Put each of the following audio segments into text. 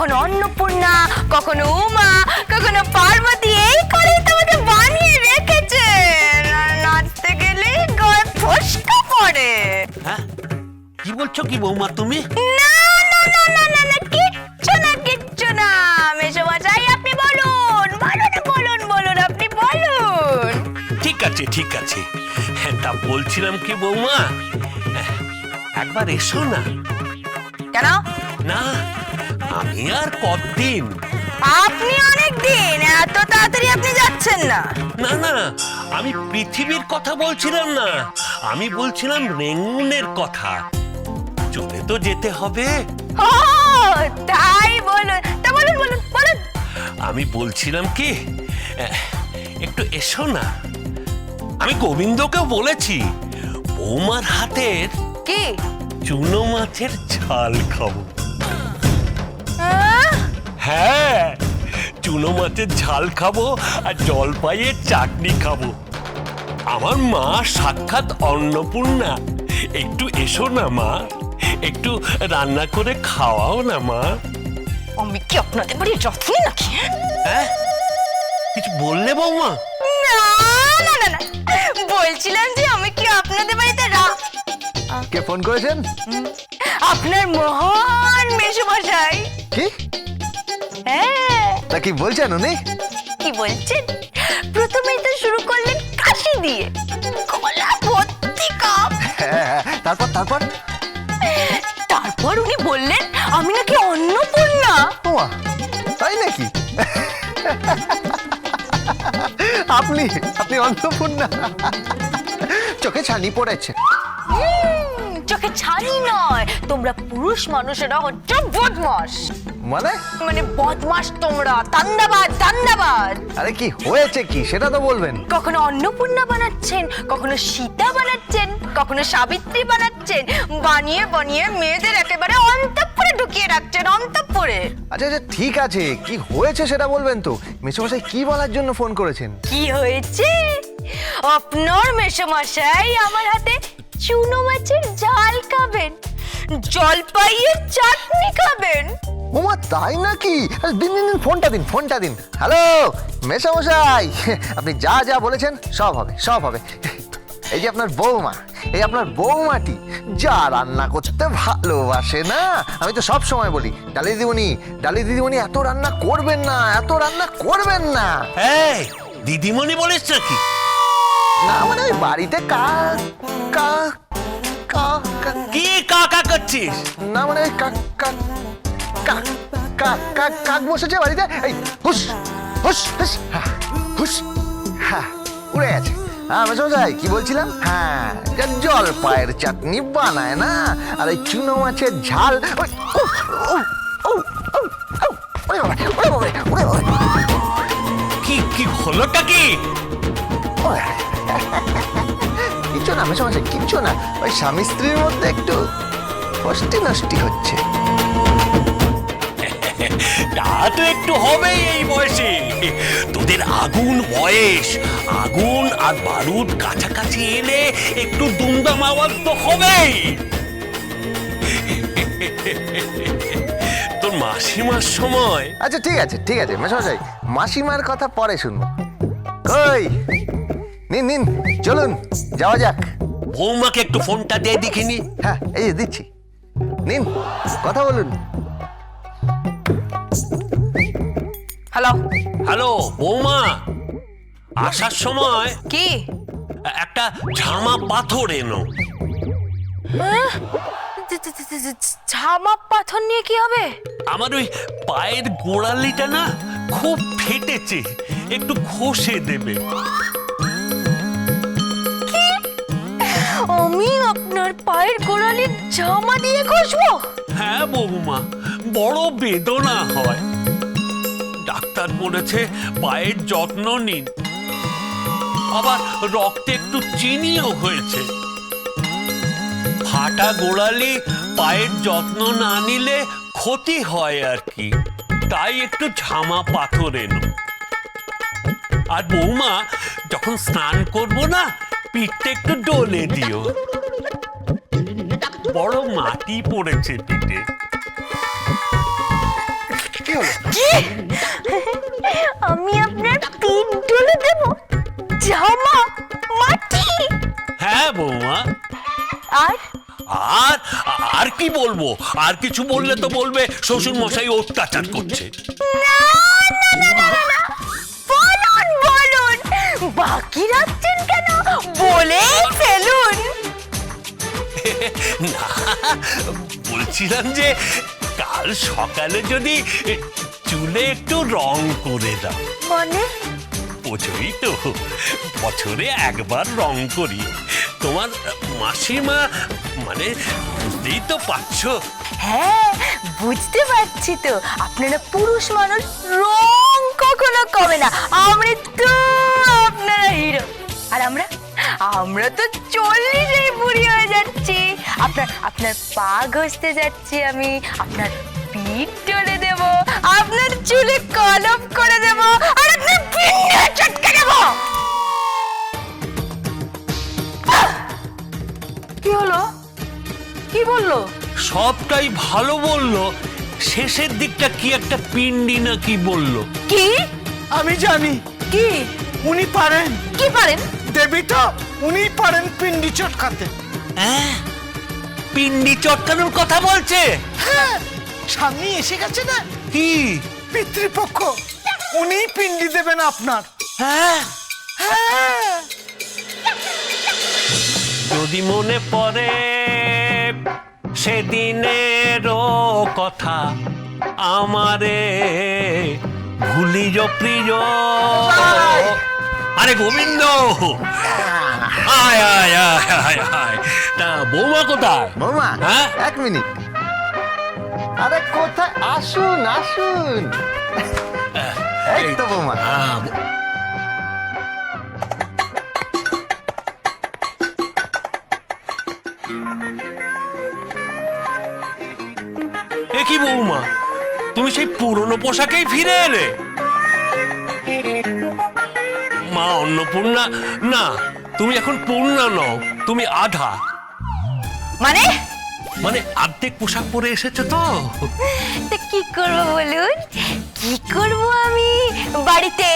কখনো অন্নপূর্ণা, কখনো উমা, কখনো পার্বতী, এই করে তোমাকে বানিয়ে রেখেছেন। আর নাচতে গেলে গায়ে ফসকা পড়ে। হ্যাঁ, কি বলছো কি বৌমা তুমি? না না না না না না, কিচ্ছু না কিচ্ছু না। মেসোমশাই আপনি বলুন, বলুন আপনি বলুন। ঠিক আছে ঠিক আছে, হ্যাঁ, তা বলছিলাম কি বৌমা, একবার এসো না। কেন? না, আমি আর কতদিন? আপনি অনেক দিন, এত তাড়াতাড়ি আপনি যাচ্ছেন না। না না, আমি পৃথিবীর কথা বলছিলাম না, আমি বলছিলাম রেঙ্গুনের কথা। চলে তো যেতে হবে। ও তাই বলুন, তা বলুন বলুন বলুন। আমি বলছিলাম কি, একটু এসো না। আমি গোবিন্দকেও বলেছি বৌমার হাতের কি? চুনো মাছের ঝাল খাবো। আহ? হ্যাঁ, চুনো মাছের ঝাল খাবো আর জলপাইয়ের চাটনি খাবো। আমার মা সাক্ষাৎ অন্নপূর্ণা। একটু এসো না মা, একটু রান্না করে খাওয়াও না মা। আমি কি আপনাদের বাড়ির রথনি নাকি? হ্যাঁ, কিছু বললে বৌমা? না না না না, বলছিলাম যে আমি কি আপনাদের বাড়িতে কে ফোন করেছেন? আপনার মহান মেসোমশাই। কি? হ্যাঁ, তা কি বলছেন উনি? কি বলছেন? প্রথমেই তো শুরু করলেন কাশি দিয়ে, গলা ভর্তি কাপ। হ্যাঁ, তারপর তারপর তারপর উনি বললেন আমি নাকি অন্নপূর্ণা। ওমা, তাই নাকি? আপনি আপনি অন্নপূর্ণা? চোখে ছানি পড়েছে। চোখে ছানি নয়, তোমরা পুরুষ মানুষেরা হচ্ছে বদমাস। মানে বদমাস তোমরা, দান্দাবাজ। আরে কি হয়েছে কি সেটা তো বলবেন। কখনো অন্নপূর্ণা বানাচ্ছেন, কখনো সীতা বানাচ্ছেন, কখনো সাবিত্রী বানাচ্ছেন, বানিয়ে বানিয়ে মেয়েদের একেবারে অন্তঃপুরে ঢুকিয়ে রাখছেন, অন্তঃপুরে। আচ্ছা আচ্ছা ঠিক আছে, কি হয়েছে সেটা বলবেন তো। মেসোমশাই কি বলার জন্য ফোন করেছেন? কি হয়েছে? আপনার মেসোমশাই আমার হাতে চুনো মাছের ঝাল খাবেন, জলপাইয়ের চাটনি খাবেন। ওমা, তাই নাকি? দিন দিন দিন, ফোনটা দিন। হ্যালো মেসোমশাই, আপনি যা যা বলেছেন সব হবে সব হবে। এই যে আপনার বৌমা, এই আপনার বৌমাটি যা রান্না করতে ভালোবাসে না, আমি তো সব সময় বলি ডালি দিদিমণি এত রান্না করবেন না, এত রান্না করবেন না। এই দিদিমণি বলিস নাকি? না মানে ওই বাড়িতে কি কাকা করছিস? না মানে ওই কাক বসেছে বাড়িতে। এই হুস হুস হুস হুস, হ্যাঁ উড়ে গেছে। হ্যাঁ মেসোমশাই কি বলছিলাম, হ্যাঁ জলপাইয়ের চাটনি বানায় না, আর ওই চুনো মাছের ঝাল। কি কি হলোটা কি? কিচ্ছু না মেসোমশাই, কিচ্ছু না, ওই স্বামী স্ত্রীর মধ্যে একটু ফষ্টি নষ্টি হচ্ছে। তা তো একটু হবেই এই বয়সে। তোদের আগুন বয়স, আগুন আর বারুদ কাছাকাছি এলে একটু দুমদাম আওয়াজ তো হবেই। তোর মাসিমার সময়। আচ্ছা ঠিক আছে মেসোমশাই, মাসিমার কথা পরে শুনবো। কই নিন চলুন যাওয়া যাক। বৌমাকে একটু ফোনটা দিয়ে দেখিনি। হ্যাঁ এই যে দিচ্ছি, নিন কথা বলুন। হ্যালো হ্যালো বৌমা, আসার সময় কি? একটা ঝামা পাথর এনো। ঝামা পাথর নিয়ে কি হবে? আমার ওই পায়ের গোড়ালিটা না খুব ফেটেছে, একটু ঘষে দেবে। আমি আপনার পায়ের গোড়ালি জামা দিয়ে ঘষবো? হ্যাঁ বৌমা, বড় বেদনা হয়। ডাক্তার বলেছে পায়ের যত্ন নিন, আবার রক্তে একটু চিনিও হয়েছে। ফাটা গোড়ালি পায়ের যত্ন না নিলে ক্ষতি হয় আর কি, তাই একটু ঝামা পাথর এনো। আর বৌমা যখন স্নান করবো না, পিঠটা একটু ডলে দিও, বড় মাটি পড়েছে পিঠে। কি হলো? কি? আমি আপনার পিঠ ডলে দেব? জামা মাটি? হ্যাঁ বৌমা। আর আর আর কি বলবো? আর কিছু বললে তো বলবে শ্বশুর মশাই অত্যাচার করছে। না না না না না, বলুন বলুন, বাকি রাখছেন কেন? বলেই ফেলুন। না, বলছিলাম যে কাল সকালে যদি চুলে একটু রং করে দাও। মানে? বোঝোই তো, বছরে একবার রং করি। তোমার মাসিমা, মানে বুঝতেই তো পারছো। হ্যাঁ, বুঝতে পারছি তো, আপনারা পুরুষ মানুষ, রং কখনো কমে না। আমরা তো আপনারা হিরো, আর আমরা তো 40-এই বুড়ি হয়ে যাচ্ছি। আপনার পা ঘষতে যাচ্ছি আমি, আপনার পিঠ টলে দেব, আপনার চুলে কলপ করে দেব, আর আপনার পিঠে চটকে দেব। কি হলো? কি বললো? সবটাই ভালো বললো, শেষের দিকটা কি একটা পিন্ডি না কি বললো। কি? আমি জানি কি? উনি পারেন। কি পারেন? দেবী তো উনি পারেন পিন্ডি চটকাতে। হ্যাঁ, পিন্ডি চটকানোর কথা বলছে। হ্যাঁ, সামনে এসে গেছে না কি? পিতৃপক্ষ, উনি পিন্ডি দেবেন আপনার। হ্যাঁ, হ্যাঁ, যদি মনে পড়ে সেদিনেরও কথা, আমারে ভুলিজ প্রিয়। আরে গোবিন্দ, আয় আয় আয় আয় আয়। তা বৌমা কোথায়? বৌমা, হ্যাঁ? 1 মিনিট। আরে কোথায়? আসুন আসুন। এই তো বৌমা। এ কি বৌমা, তুমি সেই পুরনো পোশাকেই ফিরে এলে? মা অন্নপূর্ণা, না তুমি এখন পূর্ণা নও, তুমি আধা। মানে? মানে অর্ধেক পোশাক পরে এসেছো তো। তা কি করবো বলুন? কি করবো আমি বাড়িতে?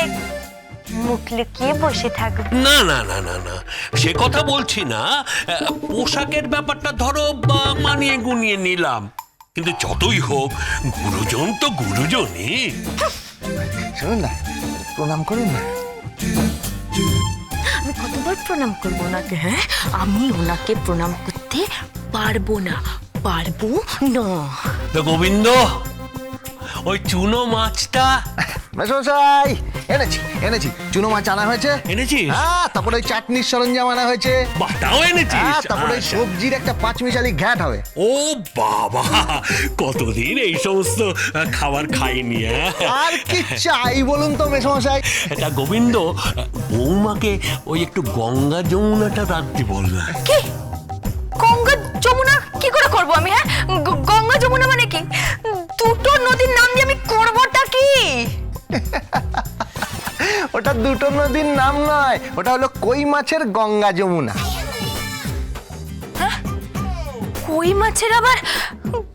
মুখ লুকিয়ে বসে থাকবো? না না না না না, সে কথা বলছি না। পোশাকের ব্যাপারটা ধরো মানিয়ে গুনিয়ে নিলাম, কিন্তু যতই হোক গুরুজন তো গুরুজনই। শুনুন না, প্রণাম করুন না। আমি কতবার প্রণাম করবো ওনাকে? হ্যাঁ, আমি ওনাকে প্রণাম করতে পারবো না, পারবো না। তো গোবিন্দ, ওই চুনো মাছটা মেশমশাই, এনেছি চুনো মাছ আনা হয়েছে। এনেছিস? হ্যাঁ, তারপরে ওই চাটনির সরঞ্জাম আনা হয়েছে। বাটাও এনেছিস? হ্যাঁ, তারপরে ওই আচ্ছা। সবজির একটা 5 মিশালি ঘ্যাট হবে। ও বাবা, কতদিন এই সমস্ত খাবার খাইনি। আর কি চাই বলুন তো মেশমশাই? তা গোবিন্দ, বৌমাকে ওই একটু গঙ্গা যমুনাটা রাখতে বল না। কি? গঙ্গা যমুনা কি করে করবো আমি? হ্যাঁ, গঙ্গা যমুনা মানে কি? দুটো নদীর নাম দিয়ে আমি করবোটা কি? ওটা দুটো নদীর নাম নয়, ওটা হলো কই মাছের গঙ্গা যমুনা। কই মাছের আবার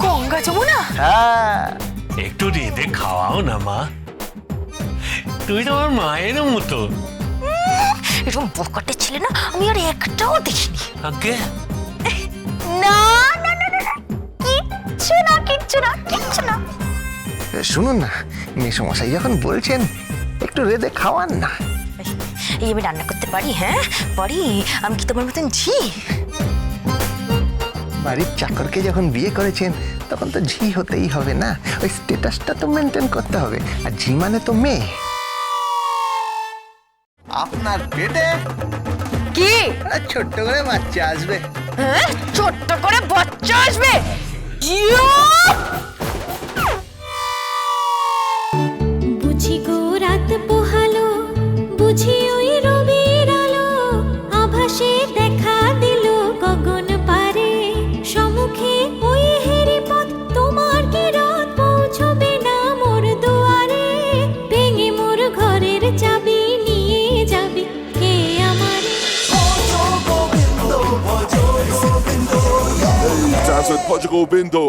গঙ্গা যমুনা? হ্যাঁ, একটু রেঁধে খাওয়াও না মা, তুই তো আমার মায়ের মতো। এরকম বকটে ছিলে না আমি আর একটাও দেখিনি। আগে না না না না, কিচ্ছু না কিচ্ছু না কিচ্ছু না। শুনুন না, মেশমশাই যখন বলছেন একটু রেঁধে খাওয়ান না। এই আমি রান্না করতে পারি? হ্যাঁ পারি। আমি কি তোমার মতন ঝি? বাড়ির চাকরকে যখন বিয়ে করেছেন তখন তো ঝি হতেই হবে না, ওই স্ট্যাটাসটা তো মেনটেন করতে হবে। আর ঝি মানে তো মেয়ে। আপনার পেটে কি? ছোট্ট করে বাচ্চা আসবে। হ্যাঁ, ছোট্ট করে বাচ্চা আসবে? ইয়ো! বুঝি গো রাত পোহালো, বুঝি ওই রবির আলো, আভাসে দেখা দিল গগন পারে, সম্মুখে ওই হেরি পথ, তোমার কি রাত পৌঁছবে না মোর দুয়ারে, ভেঙে মোর ঘরের চাবি নিয়ে যাবে কে আমারে। That's with Portugal Bindo.